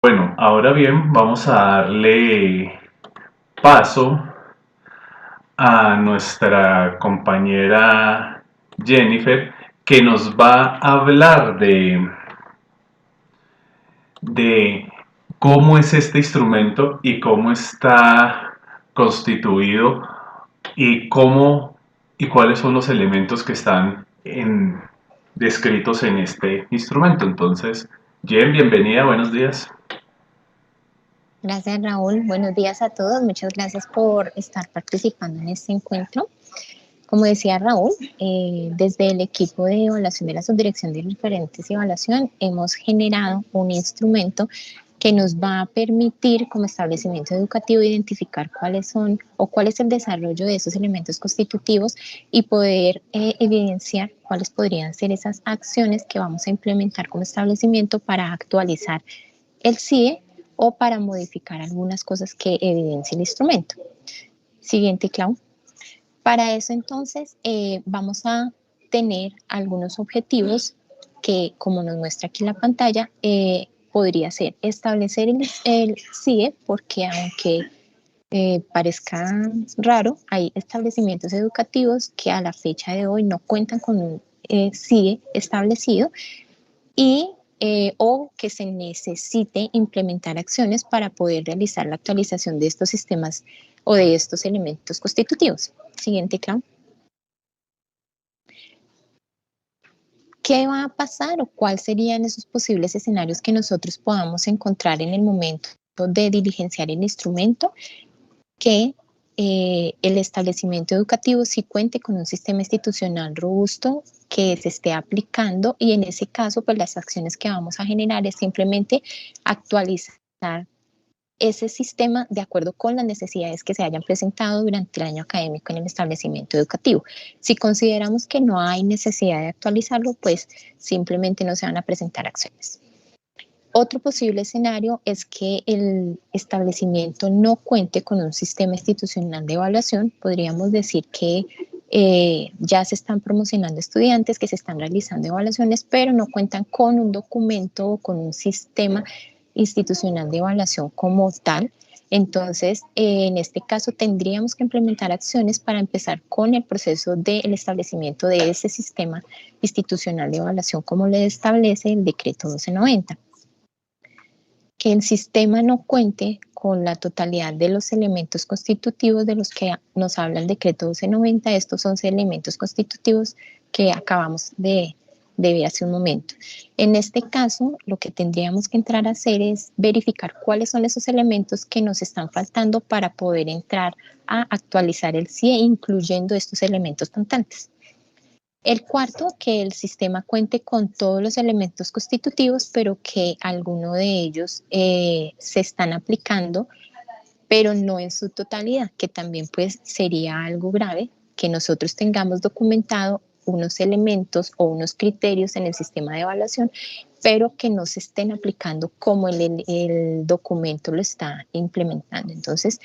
Bueno, ahora bien, vamos a darle paso a nuestra compañera Jennifer, que nos va a hablar de cómo es este instrumento y cómo está constituido y cómo y cuáles son los elementos que están descritos en este instrumento. Entonces, Jen, bienvenida, buenos días. Gracias, Raúl. Buenos días a todos. Muchas gracias por estar participando en este encuentro. Como decía Raúl, desde el equipo de evaluación de la Subdirección de Referentes y Evaluación hemos generado un instrumento que nos va a permitir como establecimiento educativo identificar cuáles son o cuál es el desarrollo de esos elementos constitutivos y poder evidenciar cuáles podrían ser esas acciones que vamos a implementar como establecimiento para actualizar el CIE o para modificar algunas cosas que evidencia el instrumento. Siguiente, Clau. Para eso entonces vamos a tener algunos objetivos que, como nos muestra aquí la pantalla, podría ser establecer el CIE, porque aunque parezca raro, hay establecimientos educativos que a la fecha de hoy no cuentan con un CIE establecido y o que se necesite implementar acciones para poder realizar la actualización de estos sistemas o de estos elementos constitutivos. Siguiente, Clau. ¿Qué va a pasar o cuáles serían esos posibles escenarios que nosotros podamos encontrar en el momento de diligenciar el instrumento? Que el establecimiento educativo sí cuente con un sistema institucional robusto que se esté aplicando y en ese caso pues las acciones que vamos a generar es simplemente actualizar ese sistema de acuerdo con las necesidades que se hayan presentado durante el año académico en el establecimiento educativo. Si consideramos que no hay necesidad de actualizarlo, pues simplemente no se van a presentar acciones. Otro posible escenario es que el establecimiento no cuente con un sistema institucional de evaluación. Podríamos decir que ya se están promocionando estudiantes, que se están realizando evaluaciones, pero no cuentan con un documento o con un sistema institucional de evaluación como tal. Entonces, en este caso, tendríamos que implementar acciones para empezar con el proceso del establecimiento de ese sistema institucional de evaluación como le establece el decreto 1290. Que el sistema no cuente con la totalidad de los elementos constitutivos de los que nos habla el decreto 1290. Estos son elementos constitutivos que acabamos de ver hace un momento. En este caso, lo que tendríamos que entrar a hacer es verificar cuáles son esos elementos que nos están faltando para poder entrar a actualizar el CIE, incluyendo estos elementos faltantes. El cuarto, que el sistema cuente con todos los elementos constitutivos, pero que alguno de ellos se están aplicando, pero no en su totalidad, que también pues sería algo grave que nosotros tengamos documentado unos elementos o unos criterios en el sistema de evaluación, pero que no se estén aplicando como el documento lo está implementando. Entonces,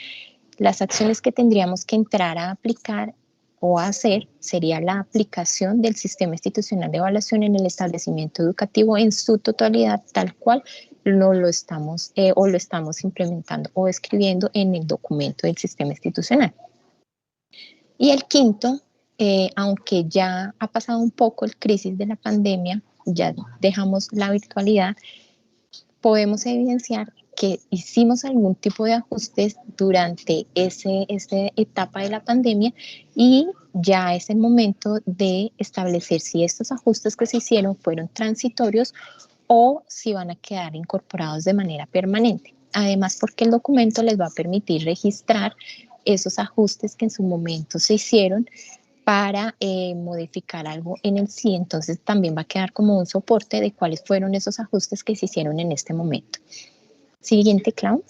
las acciones que tendríamos que entrar a aplicar o a hacer sería la aplicación del sistema institucional de evaluación en el establecimiento educativo en su totalidad, tal cual lo estamos o lo estamos implementando o escribiendo en el documento del sistema institucional. Y el quinto, aunque ya ha pasado un poco el crisis de la pandemia, ya dejamos la virtualidad, podemos evidenciar que hicimos algún tipo de ajustes durante esa etapa de la pandemia y ya es el momento de establecer si estos ajustes que se hicieron fueron transitorios o si van a quedar incorporados de manera permanente. Además, porque el documento les va a permitir registrar esos ajustes que en su momento se hicieron para modificar algo en el sí, entonces también va a quedar como un soporte de cuáles fueron esos ajustes que se hicieron en este momento. Siguiente, Clau.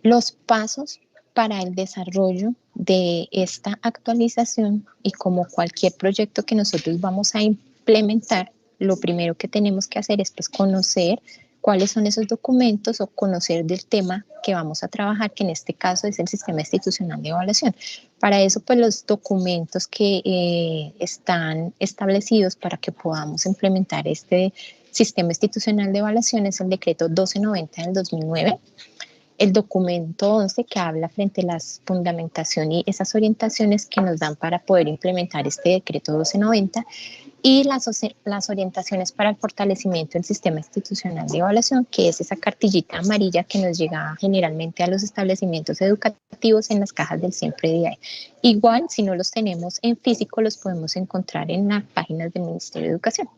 Los pasos para el desarrollo de esta actualización y como cualquier proyecto que nosotros vamos a implementar, lo primero que tenemos que hacer es pues conocer cuáles son esos documentos o conocer del tema que vamos a trabajar, que en este caso es el sistema institucional de evaluación. Para eso, pues los documentos que están establecidos para que podamos implementar este sistema institucional de evaluación es el decreto 1290 del 2009. El documento 11 que habla frente a la fundamentación y esas orientaciones que nos dan para poder implementar este decreto 1290 y las orientaciones para el fortalecimiento del sistema institucional de evaluación, que es esa cartillita amarilla que nos llega generalmente a los establecimientos educativos en las cajas del Siempre DIAE. Igual, si no los tenemos en físico, los podemos encontrar en las páginas del Ministerio de Educación.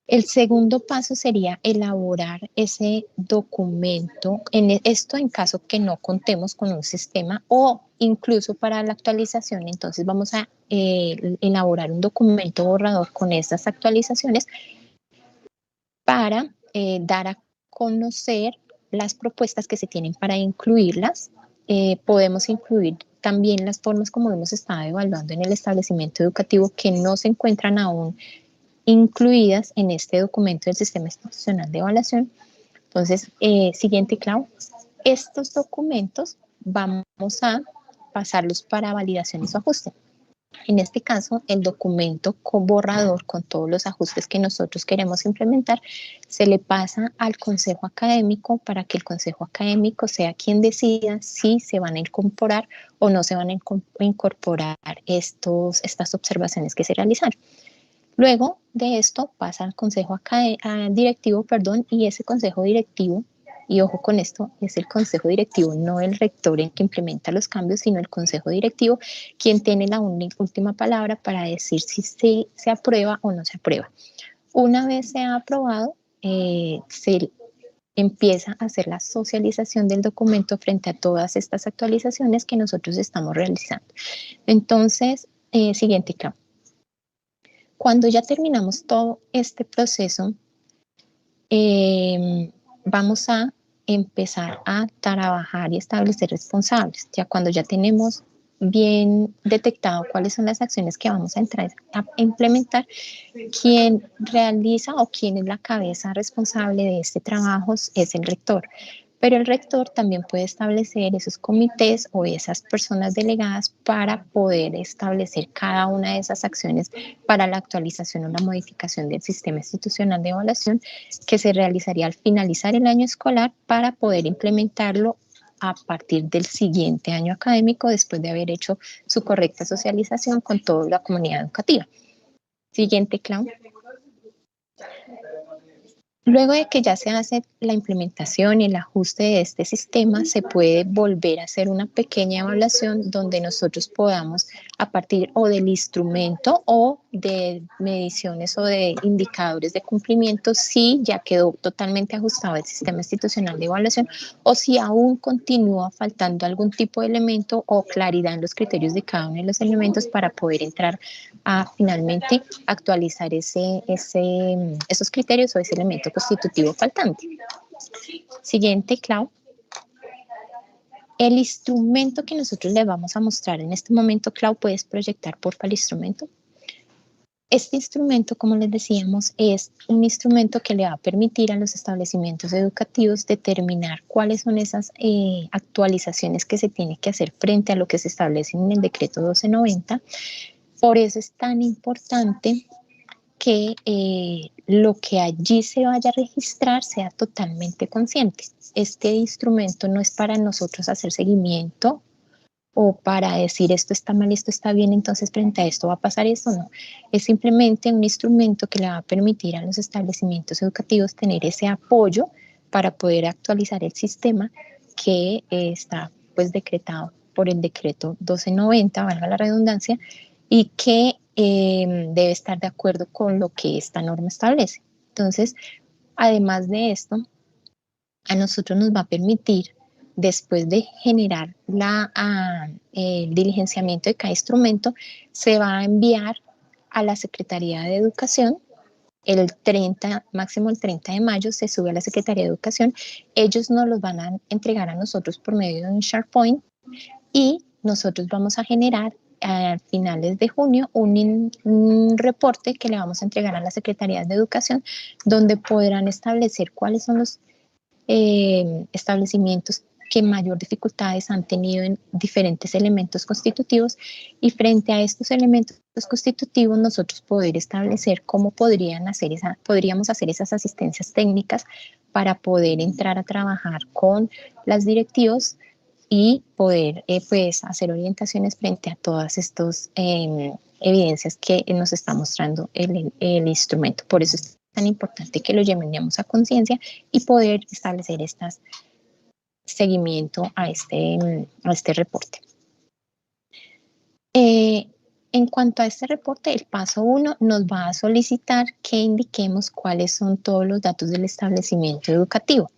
El segundo paso sería elaborar ese documento, esto en caso que no contemos con un sistema o incluso para la actualización. Entonces vamos a elaborar un documento borrador con estas actualizaciones para dar a conocer las propuestas que se tienen para incluirlas. Podemos incluir también las formas como hemos estado evaluando en el establecimiento educativo que no se encuentran aún incluidas en este documento del Sistema Institucional de Evaluación. Entonces, siguiente, Clau. Estos documentos vamos a pasarlos para validaciones o ajuste. En este caso, el documento con borrador con todos los ajustes que nosotros queremos implementar se le pasa al Consejo Académico para que el Consejo Académico sea quien decida si se van a incorporar o no se van a incorporar estas observaciones que se realizaron. Luego de esto pasa al consejo directivo, y ese consejo directivo, y ojo con esto, es el consejo directivo, no el rector en que implementa los cambios, sino el consejo directivo, quien tiene la última palabra para decir si se aprueba o no se aprueba. Una vez se ha aprobado, se empieza a hacer la socialización del documento frente a todas estas actualizaciones que nosotros estamos realizando. Entonces, siguiente, Clau. Cuando ya terminamos todo este proceso, vamos a empezar a trabajar y establecer responsables. Ya cuando ya tenemos bien detectado cuáles son las acciones que vamos a entrar a implementar, quien realiza o quien es la cabeza responsable de este trabajo es el rector. Pero el rector también puede establecer esos comités o esas personas delegadas para poder establecer cada una de esas acciones para la actualización o la modificación del sistema institucional de evaluación que se realizaría al finalizar el año escolar para poder implementarlo a partir del siguiente año académico después de haber hecho su correcta socialización con toda la comunidad educativa. Siguiente, Clau. Luego de que ya se hace la implementación y el ajuste de este sistema, se puede volver a hacer una pequeña evaluación donde nosotros podamos, a partir o del instrumento o de mediciones o de indicadores de cumplimiento, si ya quedó totalmente ajustado el sistema institucional de evaluación o si aún continúa faltando algún tipo de elemento o claridad en los criterios de cada uno de los elementos para poder entrar a finalmente actualizar esos criterios o ese elemento constitutivo faltante. Siguiente, Clau. El instrumento que nosotros le vamos a mostrar en este momento, Clau, puedes proyectar porfa el instrumento. Este instrumento, como les decíamos, es un instrumento que le va a permitir a los establecimientos educativos determinar cuáles son esas actualizaciones que se tienen que hacer frente a lo que se establece en el decreto 1290. Por eso es tan importante que lo que allí se vaya a registrar sea totalmente consciente. Este instrumento no es para nosotros hacer seguimiento o para decir esto está mal, esto está bien, entonces frente a esto va a pasar esto, no. Es simplemente un instrumento que le va a permitir a los establecimientos educativos tener ese apoyo para poder actualizar el sistema que está pues decretado por el decreto 1290, valga la redundancia, y que debe estar de acuerdo con lo que esta norma establece. Entonces, además de esto, a nosotros nos va a permitir, después de generar el diligenciamiento de cada instrumento, se va a enviar a la Secretaría de Educación. Máximo el 30 de mayo se sube a la Secretaría de Educación. Ellos nos los van a entregar a nosotros por medio de un SharePoint y nosotros vamos a generar a finales de junio un reporte que le vamos a entregar a las Secretarías de Educación donde podrán establecer cuáles son los establecimientos que mayor dificultades han tenido en diferentes elementos constitutivos, y frente a estos elementos constitutivos nosotros poder establecer cómo podríamos hacer esas asistencias técnicas para poder entrar a trabajar con las directivos y poder pues hacer orientaciones frente a todas estas evidencias que nos está mostrando el instrumento. Por eso es tan importante que lo llevemos a conciencia y poder establecer estas seguimiento a este reporte. En cuanto a este reporte, el paso 1 nos va a solicitar que indiquemos cuáles son todos los datos del establecimiento educativo.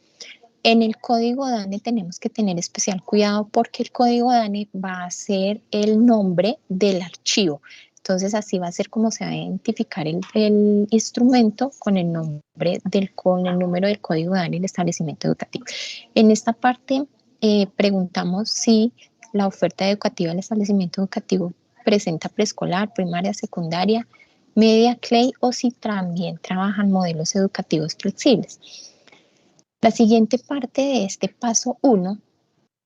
En el código DANE tenemos que tener especial cuidado porque el código DANE va a ser el nombre del archivo. Entonces así va a ser como se va a identificar el instrumento con el nombre con el número del código DANE del establecimiento educativo. En esta parte preguntamos si la oferta educativa del establecimiento educativo presenta preescolar, primaria, secundaria, media, CLEI o si también trabajan modelos educativos flexibles. La siguiente parte de este paso 1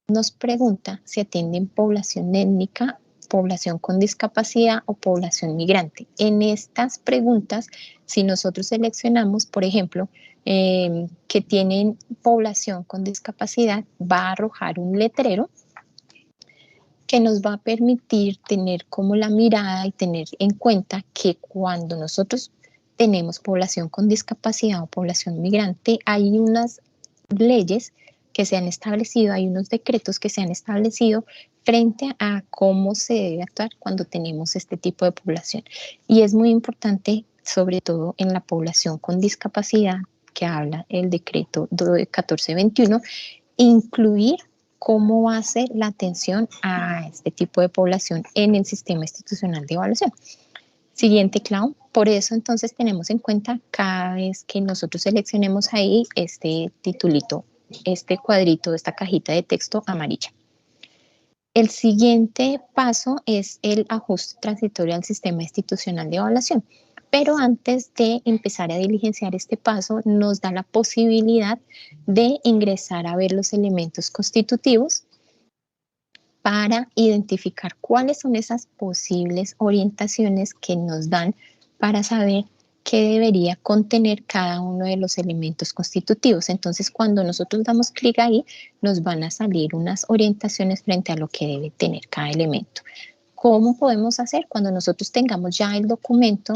nos pregunta si atienden población étnica, población con discapacidad o población migrante. En estas preguntas, si nosotros seleccionamos, por ejemplo, que tienen población con discapacidad, va a arrojar un letrero que nos va a permitir tener como la mirada y tener en cuenta que cuando nosotros tenemos población con discapacidad o población migrante, hay unas leyes que se han establecido, hay unos decretos que se han establecido frente a cómo se debe actuar cuando tenemos este tipo de población. Y es muy importante, sobre todo en la población con discapacidad, que habla el decreto 1421, incluir cómo va a ser la atención a este tipo de población en el sistema institucional de evaluación. Siguiente, Clau. Por eso entonces tenemos en cuenta cada vez que nosotros seleccionemos ahí este titulito, este cuadrito, esta cajita de texto amarilla. El siguiente paso es el ajuste transitorio al sistema institucional de evaluación. Pero antes de empezar a diligenciar este paso, nos da la posibilidad de ingresar a ver los elementos constitutivos para identificar cuáles son esas posibles orientaciones que nos dan para saber qué debería contener cada uno de los elementos constitutivos. Entonces, cuando nosotros damos clic ahí, nos van a salir unas orientaciones frente a lo que debe tener cada elemento. ¿Cómo podemos hacer? Cuando nosotros tengamos ya el documento,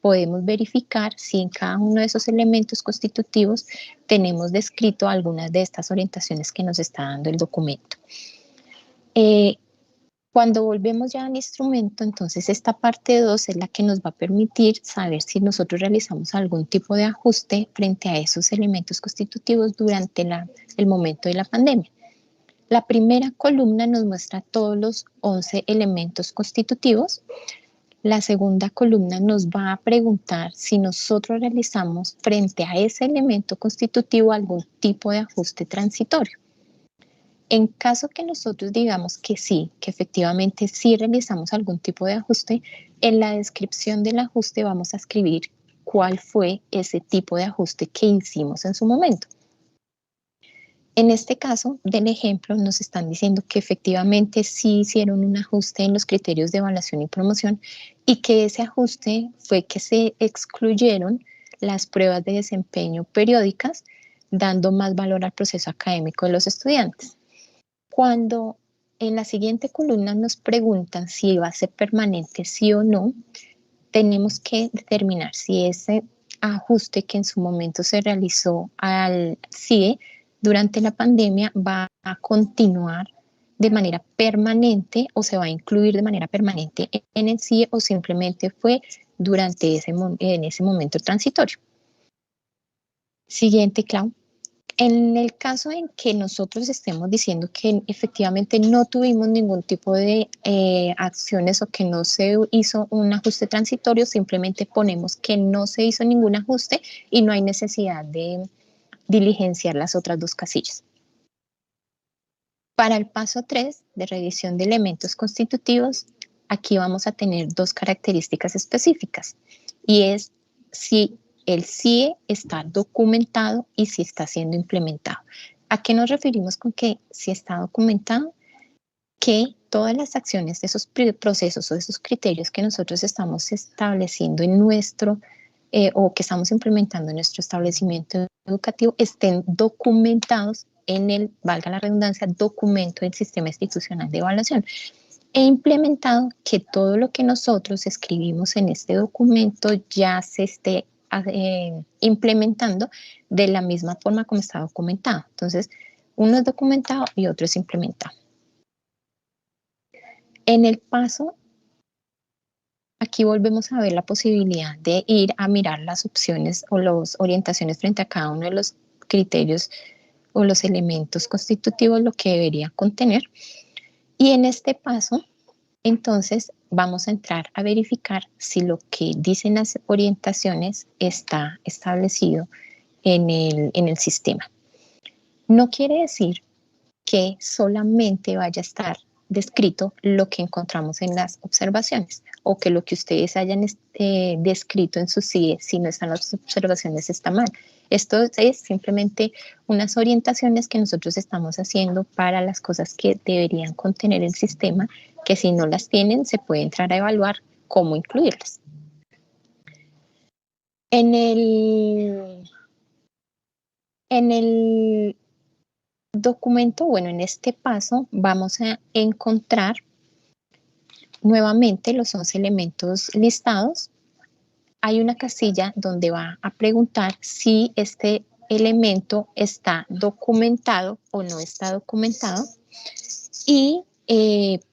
podemos verificar si en cada uno de esos elementos constitutivos tenemos descrito algunas de estas orientaciones que nos está dando el documento. Cuando volvemos ya al instrumento, entonces esta parte 2 es la que nos va a permitir saber si nosotros realizamos algún tipo de ajuste frente a esos elementos constitutivos durante el momento de la pandemia. La primera columna nos muestra todos los 11 elementos constitutivos. La segunda columna nos va a preguntar si nosotros realizamos frente a ese elemento constitutivo algún tipo de ajuste transitorio. En caso que nosotros digamos que sí, que efectivamente sí realizamos algún tipo de ajuste, en la descripción del ajuste vamos a escribir cuál fue ese tipo de ajuste que hicimos en su momento. En este caso del ejemplo nos están diciendo que efectivamente sí hicieron un ajuste en los criterios de evaluación y promoción y que ese ajuste fue que se excluyeron las pruebas de desempeño periódicas, dando más valor al proceso académico de los estudiantes. Cuando en la siguiente columna nos preguntan si va a ser permanente, sí o no, tenemos que determinar si ese ajuste que en su momento se realizó al CIE durante la pandemia va a continuar de manera permanente o se va a incluir de manera permanente en el CIE o simplemente fue durante en ese momento transitorio. Siguiente, Clau. En el caso en que nosotros estemos diciendo que efectivamente no tuvimos ningún tipo de acciones o que no se hizo un ajuste transitorio, simplemente ponemos que no se hizo ningún ajuste y no hay necesidad de diligenciar las otras dos casillas. Para el paso 3 de revisión de elementos constitutivos, aquí vamos a tener dos características específicas y es si el CIE está documentado y si está siendo implementado. ¿A qué nos referimos con que si está documentado? Que todas las acciones de esos procesos o de esos criterios que nosotros estamos estableciendo en nuestro o que estamos implementando en nuestro establecimiento educativo estén documentados en el, valga la redundancia, documento del sistema institucional de evaluación. E implementado que todo lo que nosotros escribimos en este documento ya se esté implementando de la misma forma como está documentado. Entonces, uno es documentado y otro es implementado. En el paso, aquí volvemos a ver la posibilidad de ir a mirar las opciones o las orientaciones frente a cada uno de los criterios o los elementos constitutivos, lo que debería contener. Y en este paso, entonces, vamos a entrar a verificar si lo que dicen las orientaciones está establecido en el sistema. No quiere decir que solamente vaya a estar descrito lo que encontramos en las observaciones o que lo que ustedes hayan descrito en su CIE, si no están las observaciones, está mal. Esto es simplemente unas orientaciones que nosotros estamos haciendo para las cosas que deberían contener el sistema, que si no las tienen se puede entrar a evaluar cómo incluirlas. En el documento, bueno, en este paso vamos a encontrar nuevamente los 11 elementos listados. Hay una casilla donde va a preguntar si este elemento está documentado o no está documentado y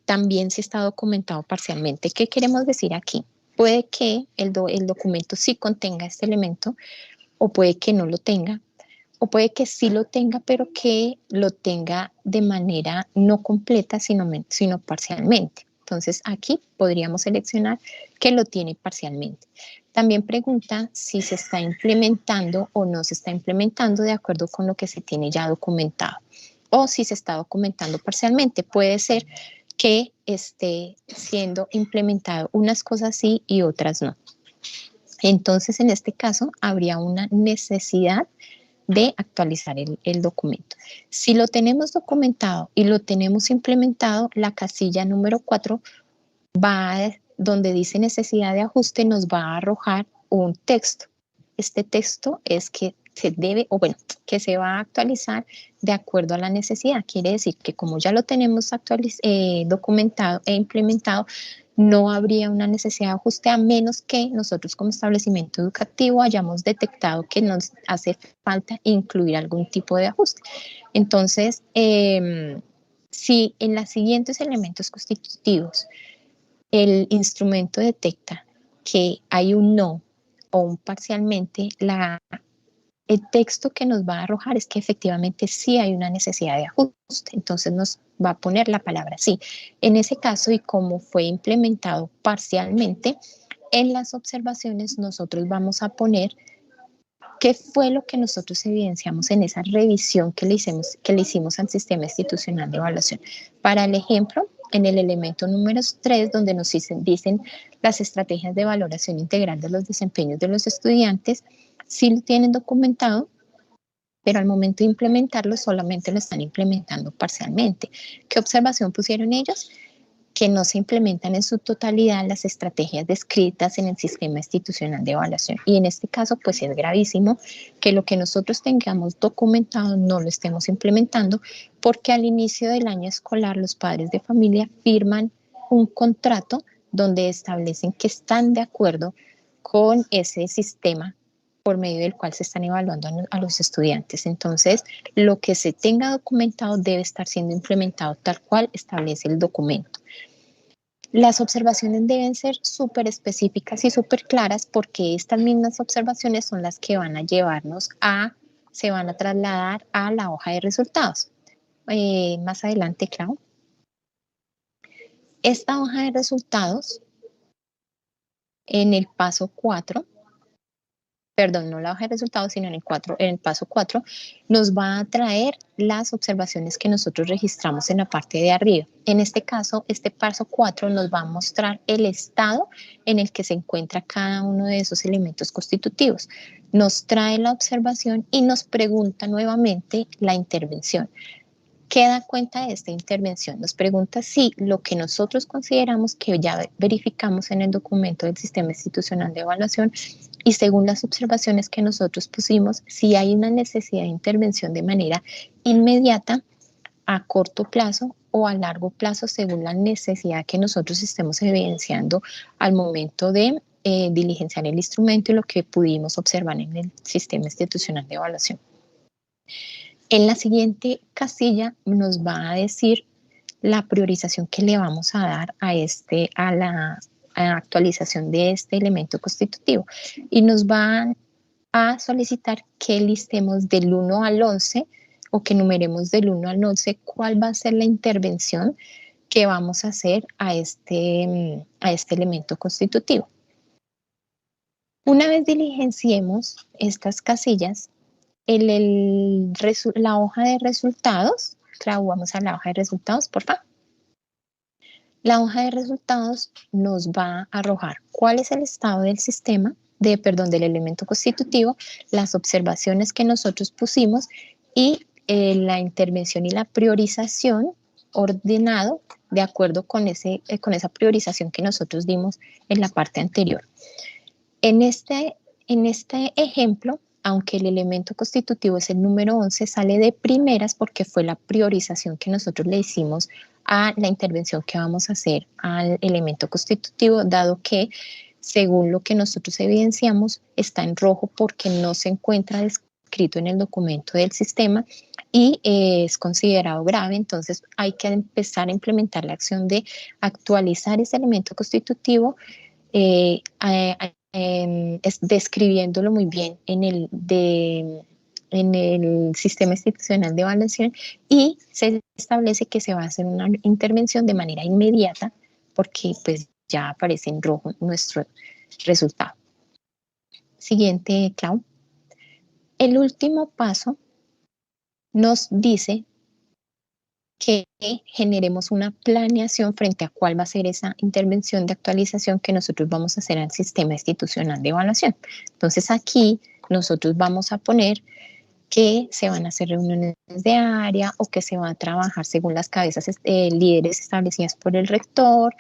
también si está documentado parcialmente. ¿Qué queremos decir aquí? Puede que el documento sí contenga este elemento o puede que no lo tenga, o puede que sí lo tenga, pero que lo tenga de manera no completa, sino parcialmente. Entonces, aquí podríamos seleccionar que lo tiene parcialmente. También pregunta si se está implementando o no se está implementando de acuerdo con lo que se tiene ya documentado, o si se está documentando parcialmente. Puede ser que esté siendo implementado unas cosas sí y otras no. Entonces, en este caso, habría una necesidad de actualizar el documento. Si lo tenemos documentado y lo tenemos implementado, la casilla número 4 va donde dice necesidad de ajuste, nos va a arrojar un texto. Este texto es que se debe, o bueno, que se va a actualizar de acuerdo a la necesidad. Quiere decir que como ya lo tenemos documentado e implementado, no habría una necesidad de ajuste a menos que nosotros como establecimiento educativo hayamos detectado que nos hace falta incluir algún tipo de ajuste. Entonces, si en los siguientes elementos constitutivos el instrumento detecta que hay un no o un parcialmente, el texto que nos va a arrojar es que efectivamente sí hay una necesidad de ajuste. Entonces nos va a poner la palabra sí. En ese caso, y como fue implementado parcialmente, en las observaciones nosotros vamos a poner qué fue lo que nosotros evidenciamos en esa revisión que le hicimos al sistema institucional de evaluación. Para el ejemplo, en el elemento número 3, donde nos dicen las estrategias de valoración integral de los desempeños de los estudiantes, sí lo tienen documentado, pero al momento de implementarlo solamente lo están implementando parcialmente. ¿Qué observación pusieron ellos? Que no se implementan en su totalidad las estrategias descritas en el sistema institucional de evaluación. Y en este caso, pues es gravísimo que lo que nosotros tengamos documentado no lo estemos implementando, porque al inicio del año escolar los padres de familia firman un contrato donde establecen que están de acuerdo con ese sistema por medio del cual se están evaluando a los estudiantes. Entonces, lo que se tenga documentado debe estar siendo implementado tal cual establece el documento. Las observaciones deben ser súper específicas y súper claras porque estas mismas observaciones son las que van a llevarnos se van a trasladar a la hoja de resultados. Más adelante, Clau. Esta hoja de resultados, en el paso 4, perdón, no la hoja de resultados, sino en el paso 4, nos va a traer las observaciones que nosotros registramos en la parte de arriba. En este caso, este paso 4 nos va a mostrar el estado en el que se encuentra cada uno de esos elementos constitutivos. Nos trae la observación y nos pregunta nuevamente la intervención. ¿Qué da cuenta de esta intervención? Nos pregunta si lo que nosotros consideramos que ya verificamos en el documento del Sistema Institucional de Evaluación y según las observaciones que nosotros pusimos, si hay una necesidad de intervención de manera inmediata, a corto plazo o a largo plazo, según la necesidad que nosotros estemos evidenciando al momento de diligenciar el instrumento y lo que pudimos observar en el Sistema Institucional de Evaluación. En la siguiente casilla nos va a decir la priorización que le vamos a dar a la actualización de este elemento constitutivo y nos van a solicitar que listemos del 1 al 11 o que numeremos del 1 al 11 cuál va a ser la intervención que vamos a hacer a este elemento constitutivo. Una vez diligenciemos estas casillas, la hoja de resultados, claro, vamos a la hoja de resultados, por favor. La hoja de resultados nos va a arrojar cuál es el estado del sistema, del elemento constitutivo, las observaciones que nosotros pusimos y la intervención y la priorización ordenado de acuerdo con esa priorización que nosotros dimos en la parte anterior. En este ejemplo, aunque el elemento constitutivo es el número 11, sale de primeras porque fue la priorización que nosotros le hicimos a la intervención que vamos a hacer al elemento constitutivo, dado que, según lo que nosotros evidenciamos, está en rojo porque no se encuentra descrito en el documento del sistema y es considerado grave. Entonces hay que empezar a implementar la acción de actualizar ese elemento constitutivo describiéndolo muy bien en el Sistema Institucional de Evaluación y se establece que se va a hacer una intervención de manera inmediata porque pues ya aparece en rojo nuestro resultado. Siguiente, Clau. El último paso nos dice que generemos una planeación frente a cuál va a ser esa intervención de actualización que nosotros vamos a hacer al Sistema Institucional de Evaluación. Entonces aquí nosotros vamos a poner que se van a hacer reuniones de área o que se va a trabajar según las cabezas líderes establecidas por el rector,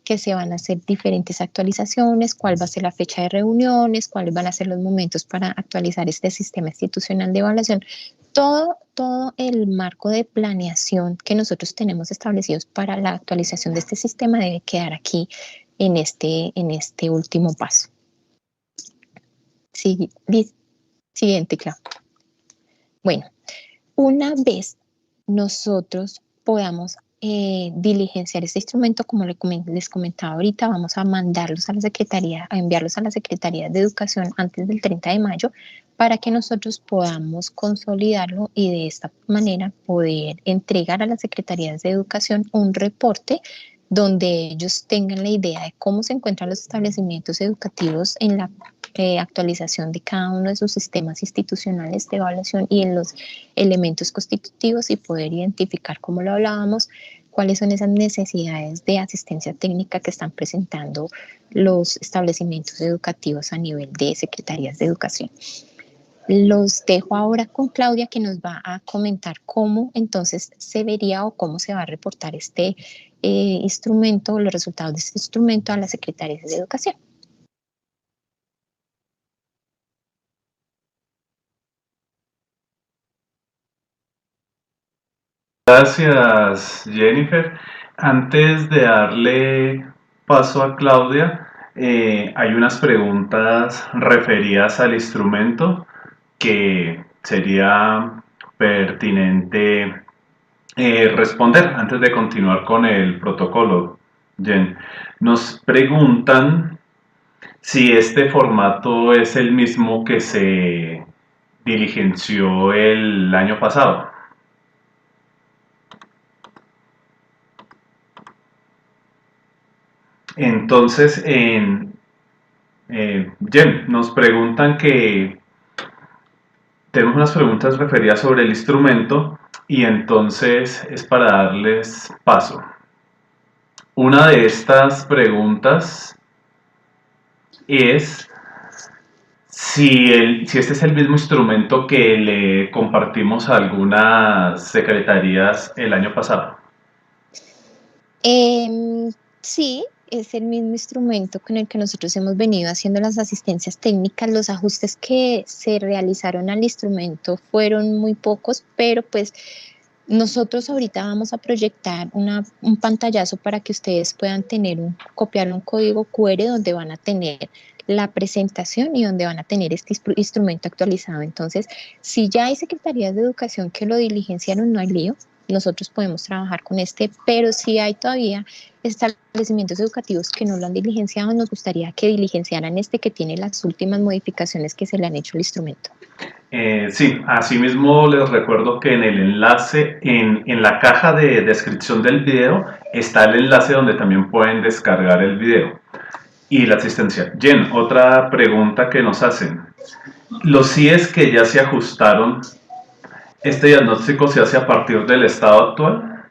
que se van a hacer diferentes actualizaciones, cuál va a ser la fecha de reuniones, cuáles van a ser los momentos para actualizar este Sistema Institucional de Evaluación. Todo el marco de planeación que nosotros tenemos establecidos para la actualización de este sistema debe quedar aquí en este último paso. Siguiente, claro. Bueno, una vez nosotros podamos diligenciar este instrumento, como les comentaba ahorita, vamos a mandarlos a la Secretaría, a enviarlos a la Secretaría de Educación antes del 30 de mayo para que nosotros podamos consolidarlo y de esta manera poder entregar a las Secretarías de Educación un reporte donde ellos tengan la idea de cómo se encuentran los establecimientos educativos en la actualización de cada uno de sus sistemas institucionales de evaluación y en los elementos constitutivos y poder identificar, como lo hablábamos, cuáles son esas necesidades de asistencia técnica que están presentando los establecimientos educativos a nivel de secretarías de educación. Los dejo ahora con Claudia, que nos va a comentar cómo entonces se vería o cómo se va a reportar este instrumento, los resultados de este instrumento a las secretarías de educación. Gracias, Jennifer. Antes de darle paso a Claudia, hay unas preguntas referidas al instrumento que sería pertinente responder antes de continuar con el protocolo. Jen, nos preguntan si este formato es el mismo que se diligenció el año pasado. Entonces, Jen, nos preguntan que tenemos unas preguntas referidas sobre el instrumento y entonces es para darles paso. Una de estas preguntas es si este es el mismo instrumento que le compartimos a algunas secretarías el año pasado. Sí, es el mismo instrumento con el que nosotros hemos venido haciendo las asistencias técnicas. Los ajustes que se realizaron al instrumento fueron muy pocos, pero pues nosotros ahorita vamos a proyectar un pantallazo para que ustedes puedan copiar un código QR donde van a tener la presentación y donde van a tener este instrumento actualizado. Entonces, si ya hay secretarías de educación que lo diligenciaron, no hay lío. Nosotros podemos trabajar con este, pero si hay todavía establecimientos educativos que no lo han diligenciado, nos gustaría que diligenciaran este que tiene las últimas modificaciones que se le han hecho al instrumento. Sí, asimismo les recuerdo que en el enlace, en la caja de descripción del video, está el enlace donde también pueden descargar el video y la asistencia. Jen, otra pregunta que nos hacen. Los CIEs que ya se ajustaron, ¿este diagnóstico se hace a partir del estado actual?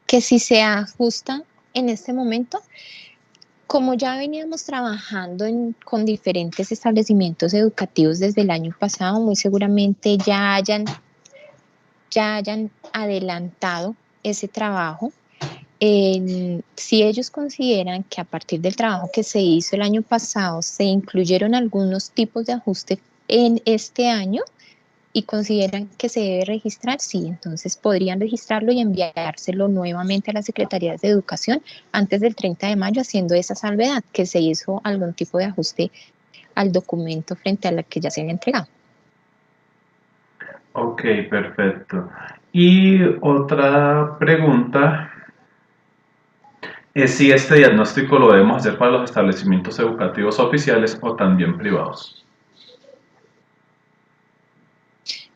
Que si se ajusta en este momento, como ya veníamos trabajando con diferentes establecimientos educativos desde el año pasado, muy seguramente ya hayan adelantado ese trabajo. Si ellos consideran que a partir del trabajo que se hizo el año pasado se incluyeron algunos tipos de ajuste en este año y consideran que se debe registrar, sí, entonces podrían registrarlo y enviárselo nuevamente a las secretarías de educación antes del 30 de mayo, haciendo esa salvedad, que se hizo algún tipo de ajuste al documento frente a la que ya se había entregado. Ok, perfecto. Y otra pregunta es si este diagnóstico lo debemos hacer para los establecimientos educativos oficiales o también privados.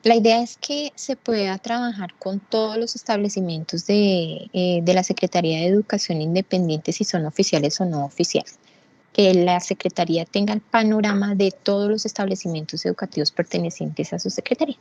La idea es que se pueda trabajar con todos los establecimientos de la Secretaría de Educación independiente, si son oficiales o no oficiales. Que la Secretaría tenga el panorama de todos los establecimientos educativos pertenecientes a su Secretaría.